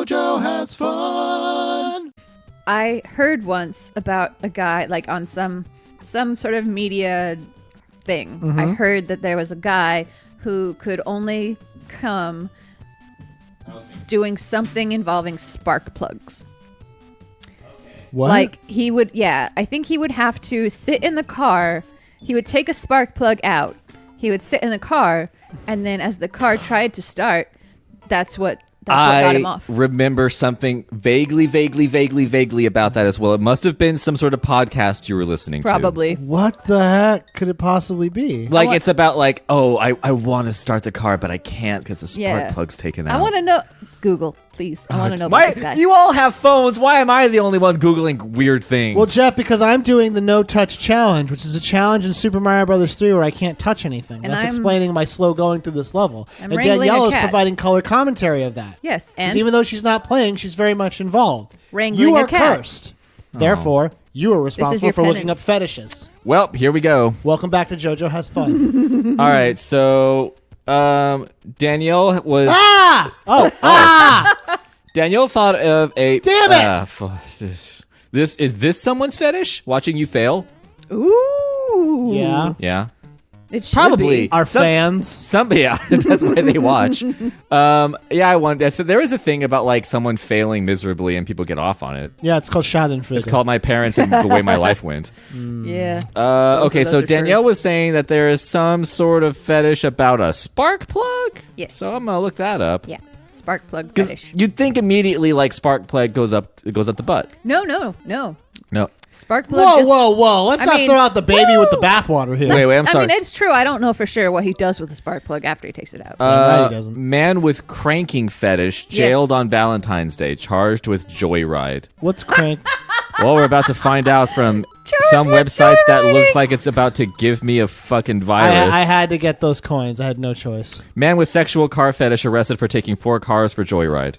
JoJo has fun. I heard once about a guy, like on some sort of media thing. I heard that there was a guy who could only come doing something involving spark plugs. What? Like he would, I think he would have to sit in the car. He would take a spark plug out. He would sit in the car, and then as the car tried to start, that's what got him off. Remember something vaguely about that as well. It must have been some sort of podcast you were listening Probably. What the heck could it possibly be? to. Like, it's about like, I want to start the car, but I can't because the spark plug's taken out. I want to know. Google, please. I want to know about this guy. You all have phones. Why am I the only one Googling weird things? Well, Jeff, because I'm doing the no touch challenge, which is a challenge in Super Mario Brothers 3 where I can't touch anything. And That's I'm- explaining my slow going through this level. I'm And wrangling Danielle a is cat. providing color commentary of that. Yes, 'Cause and even though she's not playing, she's very much involved. Wrangling You a are cat. cursed. Therefore, you are responsible your for looking up penance. fetishes. Well, here we go. Welcome back to JoJo Has Fun. All right, so Danielle was... Ah! Oh, Danielle thought of a... Damn it! Is this someone's fetish? Watching you fail? Ooh. yeah. Yeah. It should Probably. be. Our fans. That's why they watch. I wonder. So there is a thing about like someone failing miserably and people get off on it. Yeah, it's called Schadenfreude. It's called My Parents and the Way My Life Went. Yeah. Okay, those so are Danielle true. was saying that there is some sort of fetish about a spark plug. Yes. So I'm gonna look that up. Yeah. Spark plug Because fetish. you'd think immediately like spark plug goes up the butt. No. No. Spark plug. Whoa, just, whoa. Let's I not mean, throw out the baby with the bathwater here. Wait, I'm sorry. I mean, it's true. I don't know for sure what he does with the spark plug after he takes it out. right, he doesn't. Man with cranking fetish jailed Yes. on Valentine's Day, charged with joyride. What's crank? Well, we're about to find out from Charged some with website that joyriding. looks like it's about to give me a fucking virus. I had to get those coins. I had no choice Man with sexual car fetish arrested for taking 4 cars for joyride.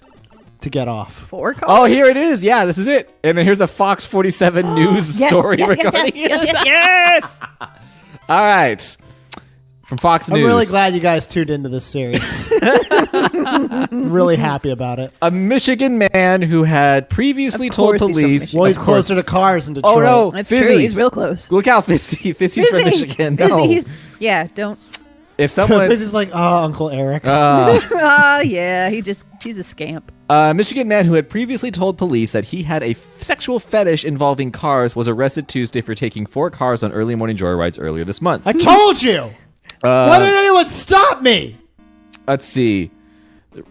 to get off. 4 cars. Oh, here it is. Yeah, this is it. And then here's a Fox 47 News Yes, story yes, regarding yes, it. yes, yes. All right. From Fox I'm News. really glad you guys tuned into this series. I'm really happy about it. A Michigan man who had previously Of told course he's from police. Michigan. Well, he's Of course. closer to cars in Detroit. Oh, no. That's Fizzy. true. He's real close. Look out, Fizzy. Fizzy's from Fizzy. Michigan. No. Fizzy's- yeah, don't. If someone. This is like, oh, Uncle Eric. Yeah, he's a scamp. A Michigan man who had previously told police that he had a sexual fetish involving cars was arrested Tuesday for taking 4 cars on early morning joyrides earlier this month. I told you. Why didn't anyone stop me? Let's see.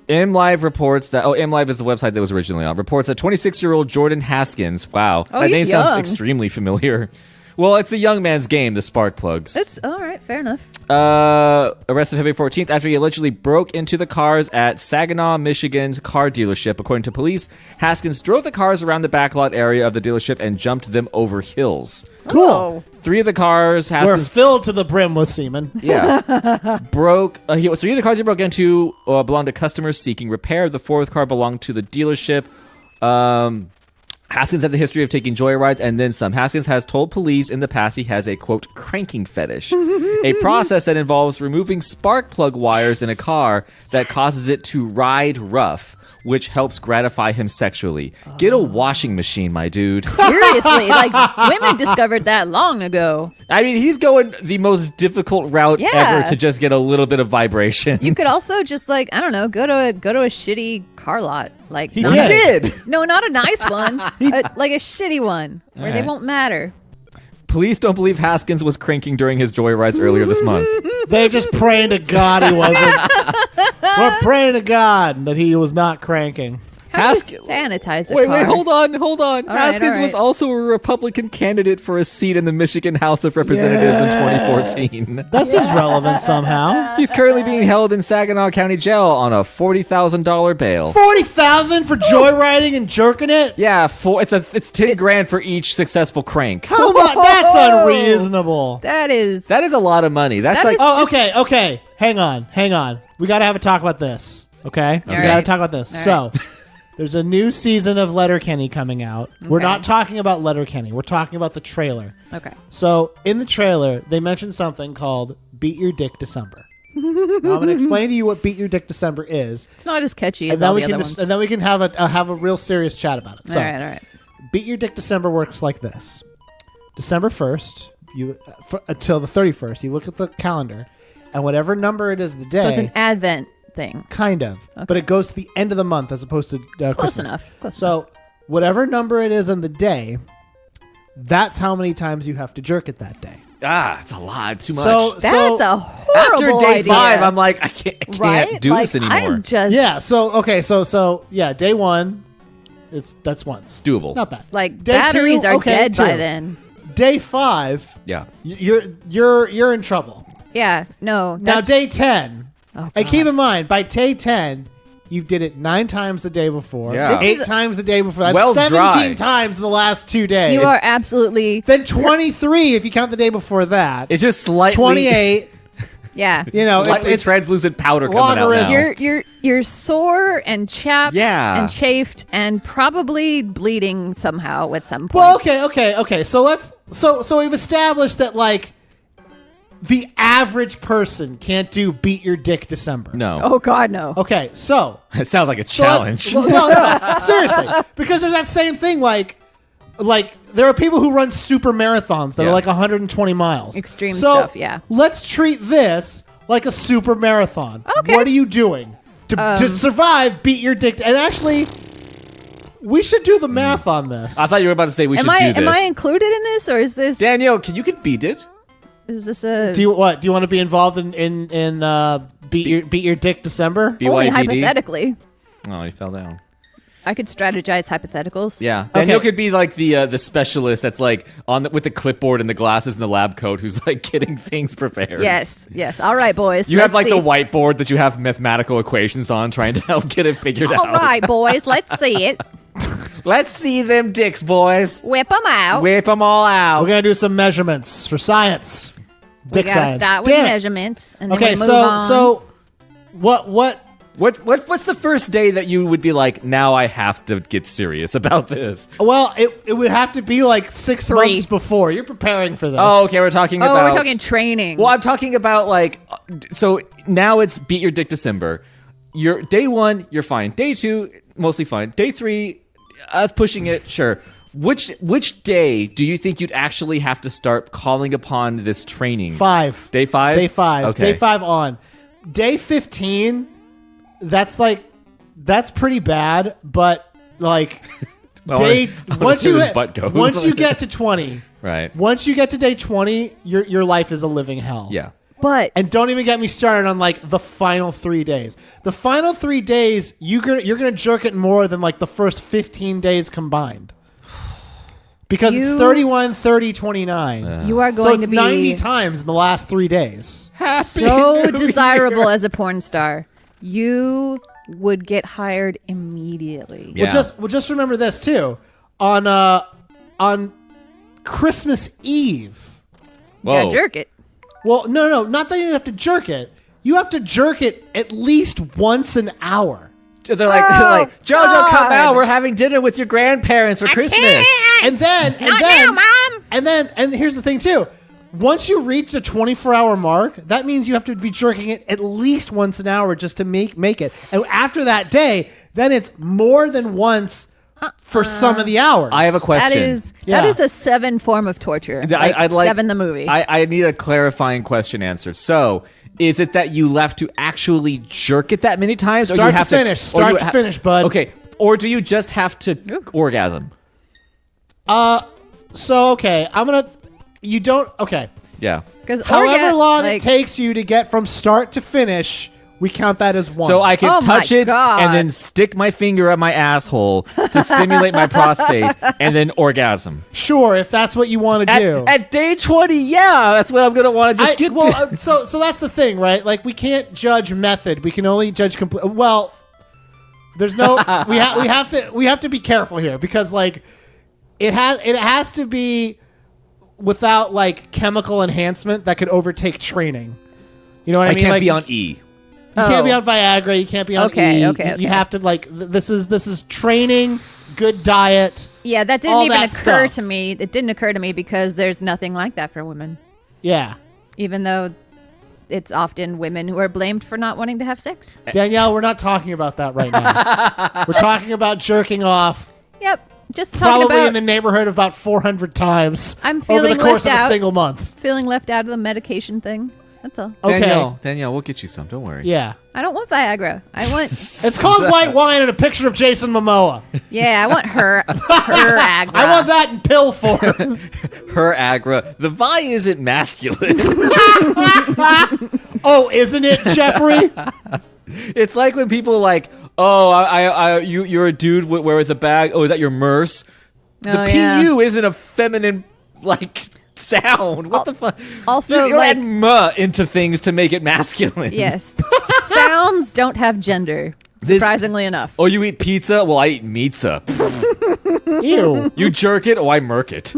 MLive reports that... Oh, MLive is the website that was originally on. Reports that 26-year-old Jordan Haskins... Wow. Oh, that he's name sounds young. extremely familiar. Well, it's a young man's game, the spark plugs. That's all right. Fair enough. Arrested February 14th after he allegedly broke into the cars at Saginaw, Michigan's car dealership. According to police, Haskins drove the cars around the backlot area of the dealership and jumped them over hills. Cool. 3 of the cars We're Haskins... filled to the brim with semen. Yeah. broke... so 3 of the cars he broke into belonged to customers seeking repair. The 4th car belonged to the dealership. Haskins has a history of taking joyrides and then some. Haskins has told police in the past he has a, quote, cranking fetish, a process that involves removing spark plug wires in a car that causes it to ride rough, which helps gratify him sexually. Get a washing machine, my dude. Seriously, like women discovered that long ago. I mean, he's going the most difficult route Yeah. ever to just get a little bit of vibration. You could also just like I don't know, go to a shitty car lot. Like He not did. did. No, not a nice one. Like a shitty one where they Alright. won't matter. Police don't believe Haskins was cranking during his joyrides earlier this month. They're just praying to God he wasn't. We're praying to God that he was not cranking. How do you Haskins- sanitize a Wait, car? hold on. All right, Haskins all was right. also a Republican candidate for a seat in the Michigan House of Representatives in 2014. That seems relevant somehow. He's currently being held in Saginaw County Jail on a $40,000 bail. $40,000 for joyriding and jerking it? Yeah, it's 10 grand for each successful crank. How much? That's unreasonable. That is That is a lot of money. That's That like is- Oh, okay. Hang on. We got to have a talk about this. Okay? We got to right. talk about this. All So, there's a new season of Letterkenny coming out. We're Okay. not talking about Letterkenny. We're talking about the trailer. okay. So, in the trailer, they mentioned something called Beat Your Dick December. I'm going to explain to you what Beat Your Dick December is, It's not as catchy and as then all we the can other just, ones. and then we can have a real serious chat about it. So, all right. Beat Your Dick December works like this: December 1st, until the 31st, you look at the calendar, and whatever number it is the day. So it's an Advent thing. Kind of, but it goes to the end of the month as opposed to Close Christmas. enough. So whatever number it is on the day, that's how many times you have to jerk it that day. It's a lot. Too much. That's a horrible After day idea. 5, I'm like, I can't right? do Like, this anymore. I'm just Yeah. So okay. So yeah. Day 1, that's once. Doable. Not bad. like Day batteries 2, are okay, dead by 2. then. Day 5, Yeah. you're in trouble. Yeah. No. Now That's, day 10, oh, and God. keep in mind by day 10. You did it 9 times the day before. Yeah. This 8 is- times the day before. That's Well's 17 dry. times in the last 2 days. You are absolutely Then 23 if you count the day before that. It's just slightly 28. yeah. You know, slightly it's translucent powder coming out logarithm. now. You're sore and chapped Yeah. and chafed and probably bleeding somehow at some point. well, okay. So we've established that like the average person can't do Beat Your Dick December. No. oh God, no. Okay, so It sounds like a so let's- challenge. well, no, seriously, because there's that same thing like there are people who run super marathons that Yeah. are like 120 miles. Extreme So stuff, yeah. Let's treat this like a super marathon. Okay. What are you doing to survive? Beat Your Dick, and actually, we should do the math on this. I thought you were about to say we should Am do this. I included in this, or is this Daniel, you could beat it. is this a Do you want to be involved in Beat Your Dick December? only BYGD. hypothetically? Oh, he fell down. I could strategize hypotheticals. Yeah, Daniel Okay. could be like the specialist that's like with the clipboard and the glasses and the lab coat, who's like getting things prepared. Yes. All right, boys. You have let's like see. the whiteboard that you have mathematical equations on, trying to help get it figured All out. right, boys. Let's see it. Let's see them dicks, boys. Whip them out. Whip them all out. We're gonna do some measurements for science. We Dick gotta science. start with Damn it. measurements, and then Okay, we move so on. so what What's the first day that you would be like, now I have to get serious about this? Well, it would have to be like 6 3. months before. You're preparing for this. Oh, okay, we're talking Oh, about. we're talking training. Well, I'm talking about like, so now it's Beat Your Dick December. Your day 1, you're fine. Day 2, mostly fine. Day 3, us pushing it, sure. Which day do you think you'd actually have to start calling upon this training? 5. Day 5? Day 5. Okay. Day 5 on. Day 15, that's pretty bad, but like Well, day I wanna once see you where this hit- butt goes. once you get to 20, Right. once you get to day 20, your life is a living hell. Yeah. but And don't even get me started on like the final 3 days. The final 3 days, you're gonna jerk it more than like the first 15 days combined. Because You- it's 31, 30, 29. you are So going it's to be 90 times in the last 3 days. so desirable as a porn star. You would get hired immediately. Yeah. Well, just remember this too. On Christmas Eve. You gotta Whoa. jerk it. Well, no, not that you have to jerk it. You have to jerk it at least once an hour. They're like, Oh, they're like, Jojo, come God. out. We're having dinner with your grandparents for Christmas. And then, Mom. and here's the thing too. Once you reach the 24-hour mark, that means you have to be jerking it at least once an hour just to make it. And after that day, then it's more than once for some of the hours. I have a question. Yeah. That is a 7 form of torture. I'd like 7 the movie. I need a clarifying question answered. So, is it that you have to actually jerk it that many times, or Start you have to finish. or Start you to finish, bud. Okay, or do you just have to orgasm? So okay, you don't okay. Yeah. Because However long it takes you to get from start to finish, we count that as one. So I can Oh my touch it God. and then stick my finger up my asshole to stimulate my prostate and then orgasm. sure, if that's what you want to do. At day 20, yeah, that's what I'm going to want to just get to. So that's the thing, right? Like we can't judge method. We can only judge complete. Well, there's no. we have to be careful here because like it has to be without like chemical enhancement that could overtake training. You know what I I mean? can't Like, be on E. You can't be Oh. on Viagra. You can't be on Okay, E. okay, You okay. have to like this is training, good diet. Yeah, that didn't all even that occur stuff. to me. It didn't occur to me because there's nothing like that for women. Yeah. Even though it's often women who are blamed for not wanting to have sex. Danielle, we're not talking about that right now. We're talking about jerking off Yep. Just talking probably about in the neighborhood of about 400 times I'm over feeling the course of left a out. single month. feeling left out of the medication thing. That's all. Okay. Danielle, we'll get you some. Don't worry. Yeah. I don't want Viagra. I want It's called white wine and a picture of Jason Momoa. I want her Agra. I want that in pill form. Her agra. The Vi isn't masculine. Oh, isn't it, Jeffrey? It's like when people are like, you're a dude with a bag. Oh, is that your Merce? The Oh, yeah. PU isn't a feminine sound. What the fuck? Also, you add "muh" into things to make it masculine. Yes. Sounds don't have gender. Surprisingly enough. Oh, you eat pizza? Well, I eat pizza. Ew. You jerk it? Oh, I murk it.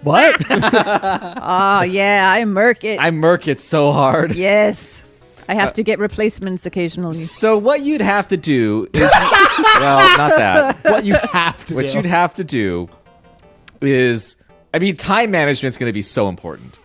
What? Oh yeah, I murk it. I murk it so hard. Yes. I have to get replacements occasionally. So what you'd have to do is, well, not that. What you have to What do. you'd have to do is, time management's going to be so important.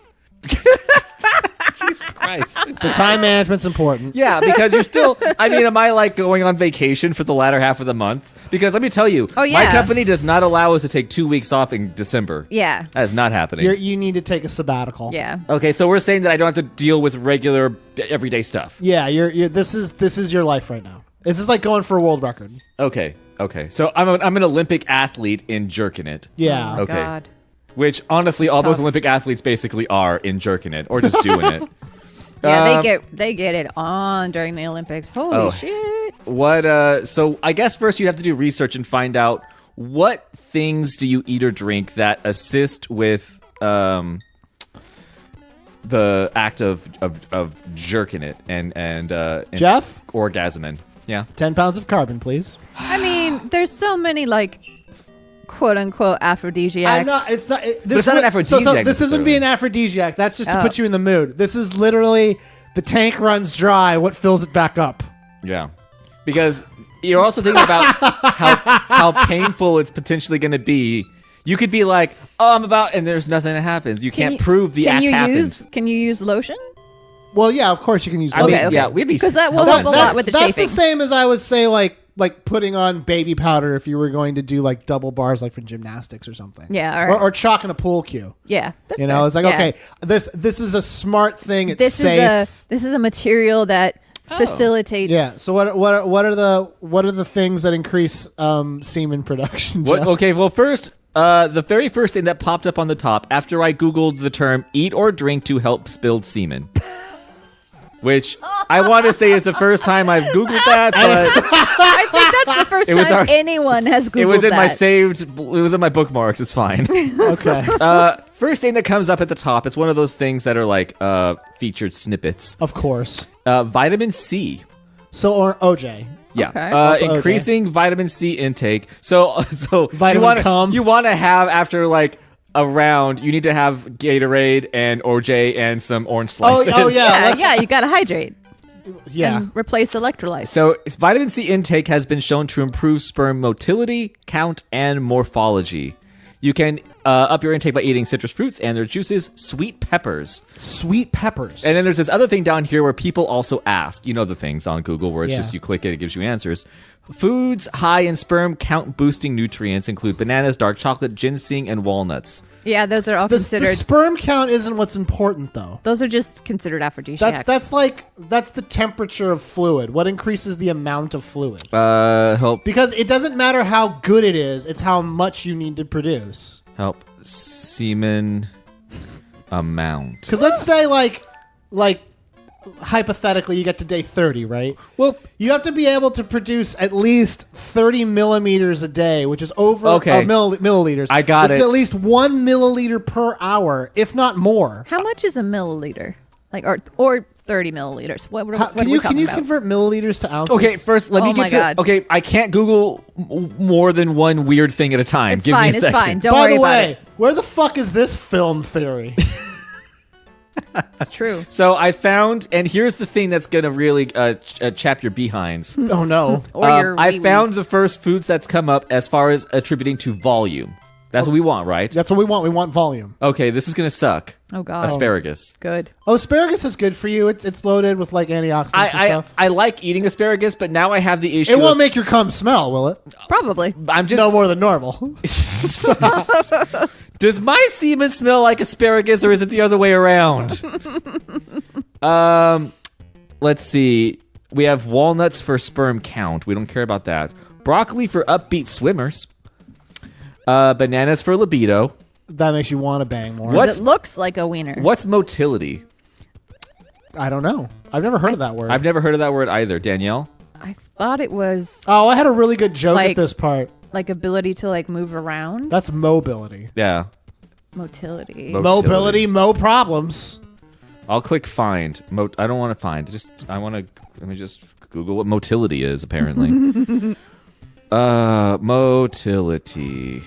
Jesus Christ. So time management's important. Yeah, because you're still, am I like going on vacation for the latter half of the month? Because let me tell you, Oh, my yeah. company does not allow us to take 2 weeks off in December. Yeah. That is not happening. You need to take a sabbatical. Yeah. Okay, so we're saying that I don't have to deal with regular, everyday stuff. Yeah, you're this is your life right now. This is like going for a world record. Okay. So I'm an Olympic athlete in jerking it. Yeah. Oh, Okay. God. Which, honestly, all those tough. Olympic athletes basically are in jerking it or just doing it. Yeah, Um, they get it on during the Olympics. Holy Oh. shit. So I guess first you have to do research and find out what things do you eat or drink that assist with the act of jerking it and Jeff, orgasming. Yeah. 10 pounds of carbon, please. I mean, there's so many like quote unquote aphrodisiacs. I'm not. It's not. it's not an aphrodisiac So this isn't necessarily. being aphrodisiac. That's just to Oh. put you in the mood. This is literally the tank runs dry. What fills it back up? Yeah. Because you're also thinking about how painful it's potentially going to be. You could be like, oh, I'm about, and there's nothing that happens. You can't prove the act happens. Can you use lotion? Well, yeah, of course you can use. I mean, lotion. yeah, we'd be Because that will self- help a lot with the that's chafing. the same as I would say like putting on baby powder if you were going to do like double bars like for gymnastics or something. Yeah, all right. or chalk in a pool cue. Yeah, that's You know, fair. it's like Yeah. okay, this is a smart thing. It's This safe. is a material that facilitates. Yeah. So what are the things that increase semen production? What, Jeff? okay, well, first, the very first thing that popped up on the top after I Googled the term eat or drink to help spilled semen. Which I want to say is the first time I've Googled that, but I think that's the first It was time our- anyone has Googled it was in my that. it was in my bookmarks. It's fine. Okay. First thing that comes up at the top, it's one of those things that are like featured snippets. Of course. Vitamin C. So or OJ. Yeah, Okay. What's OJ? increasing vitamin C intake. So Vitamin cum? you want to have after like a round, you need to have Gatorade and OJ and some orange slices. oh, yeah. Yeah, you gotta hydrate Yeah. and replace electrolytes. So vitamin C intake has been shown to improve sperm motility, count, and morphology. You can up your intake by eating citrus fruits and their juices, sweet peppers. Sweet peppers. And then there's this other thing down here where people also ask, you know the things on Google where it's Yeah. just you click it, it gives you answers. Foods high in sperm count boosting nutrients include bananas, dark chocolate, ginseng, and walnuts. yeah, those are all the considered. sperm count isn't what's important though. Those are just considered aphrodisiacs. That's the temperature of fluid. What increases the amount of fluid? Help Because it doesn't matter how good it is, it's how much you need to produce. semen amount. Because let's say like hypothetically you get to day 30, right? Well, You have to be able to produce at least 30 millimeters a day, which is over Okay. milliliters. I got which it. is at least 1 milliliter per hour, if not more. How much is a milliliter? Like or 30 milliliters? What How- are can we you talking about? convert milliliters to ounces? okay, first let me Oh get my to. God. Okay, I can't Google more than one weird thing at a time. It's Give fine. me a It's second. fine. Don't By worry the about way, it. where the fuck is this film theory? It's true. So I found, and here's the thing that's gonna really chap your behinds. Oh no. Or your I wee-wees. found the first foods that's come up as far as attributing to volume. That's what we want, right? That's what we want. We want volume. Okay, this is gonna suck. Oh God. Asparagus. Good. Oh, asparagus is good for you. It's loaded with like antioxidants and I stuff. I like eating asparagus, but now I have the issue. It won't of- make your cum smell, will it? Probably. I'm just No more than normal. Does my semen smell like asparagus, or is it the other way around? Let's see. We have walnuts for sperm count. We don't care about that. Broccoli for upbeat swimmers. Bananas for libido. That makes you want to bang more. What? It looks like a wiener. What's motility? I don't know. I've never heard of that word. I've never heard of that word either. Danielle? I thought it was Oh, I had a really good joke at Like- this part. like ability to like move around. That's mobility. Yeah. Motility. Motility. Mobility, mo problems. I'll click find. I don't want to find. Let me just Google what motility is, apparently. Motility.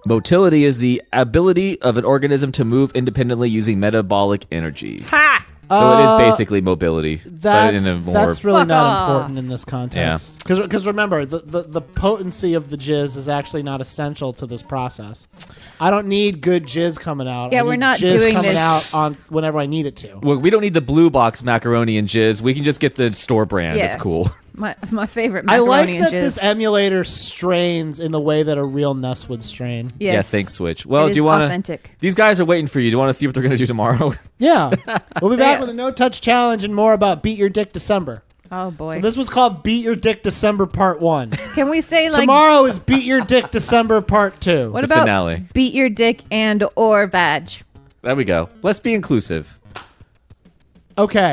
Motility is the ability of an organism to move independently using metabolic energy. Ha! So it is basically mobility, but in a more That's really Fuck not off. important in this context. Because remember, the potency of the jizz is actually not essential to this process. I don't need good jizz coming out. Yeah, I we're need not jizz doing coming this- out on whenever I need it to. Well, we don't need the blue box macaroni and jizz. We can just get the store brand. Yeah. It's cool. My favorite I macaroni like and that jizz. this emulator strains in the way that a real NES would strain. Yes. Yeah, thanks, Switch. Well, It do you is want to? authentic. These guys are waiting for you. Do you want to see what they're going to do tomorrow? Yeah. We'll be back Yeah. with a no-touch challenge and more about Beat Your Dick December. Oh boy. So this was called Beat Your Dick December Part 1. Can we say like Tomorrow is Beat Your Dick December Part 2. what the about finale. beat your dick and or vag? There we go. Let's be inclusive. Okay.